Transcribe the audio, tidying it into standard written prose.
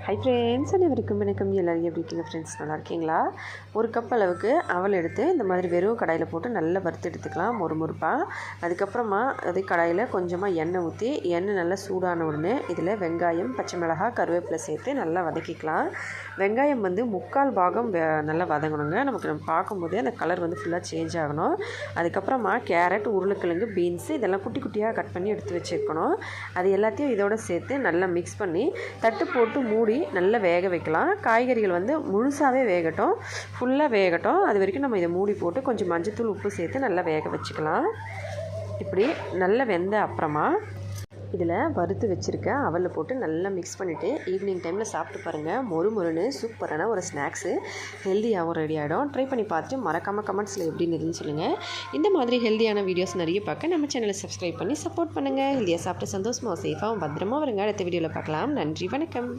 Hi friends, அனைவருக்கும் வணக்கம். எல்லோரும் எப்படி இருக்கீங்க ஃப்ரெண்ட்ஸ்? நல்லா இருக்கீங்களா? ஒரு கப் அளவுக்கு அவல் எடுத்து இந்த மாதிரி வெறும் கடாயில் போட்டு நல்லா வறுத்து எடுத்துக்கலாம் முறுமுறுப்பாக. அதுக்கப்புறமா அதே கடாயில் கொஞ்சமாக எண்ணெய் ஊற்றி எண்ணெய் நல்லா சூடான உடனே இதில் வெங்காயம், பச்சை மிளகாய், கருவேப்பிலை சேர்த்து நல்லா வதக்கிக்கலாம். வெங்காயம் வந்து 3/4 பாகம் நல்லா வதங்கணுங்க. நம்ம பார்க்கும்போது அந்த கலர் வந்து ஃபுல்லாக சேஞ்ச் ஆகணும். அதுக்கப்புறமா கேரட், உருளைக்கிழங்கு, பீன்ஸு இதெல்லாம் குட்டி குட்டியாக கட் பண்ணி எடுத்து வச்சுருக்கணும். அது எல்லாத்தையும் இதோடு சேர்த்து நல்லா மிக்ஸ் பண்ணி தட்டு போட்டு மூடி நல்லா வேக வைக்கலாம். காய்கறிகள் வந்து முழுசாகவே வேகட்டும், ஃபுல்லாக வேகட்டும். அது வரைக்கும் நம்ம இதை மூடி போட்டு கொஞ்சம் மஞ்சத்தூள், உப்பு சேர்த்து நல்லா வேக வச்சுக்கலாம். இப்படி நல்லா வெந்த அப்புறமா இதில் வறுத்து வச்சுருக்க அவலில் போட்டு நல்லா மிக்ஸ் பண்ணிவிட்டு ஈவினிங் டைமில் சாப்பிட்டு பாருங்கள். மொறுன்னு சூப்பரான ஒரு ஸ்நாக்ஸு, ஹெல்த்தியாகவும் ரெடி ஆகிடும். ட்ரை பண்ணி பார்த்துட்டு மறக்காமல் கமெண்ட்ஸில் எப்படின்னு இருந்துன்னு சொல்லுங்கள். இந்த மாதிரி ஹெல்த்தியான வீடியோஸ் நிறைய பார்க்க நம்ம சேனலை சப்ஸ்கிரைப் பண்ணி சப்போர்ட் பண்ணுங்கள். ஹெல்த்தியாக சாப்பிட்டு சந்தோஷமாக சேஃபாகவும் பத்திரமா வருங்க. அடுத்த வீடியோவில் பார்க்கலாம். நன்றி, வணக்கம்.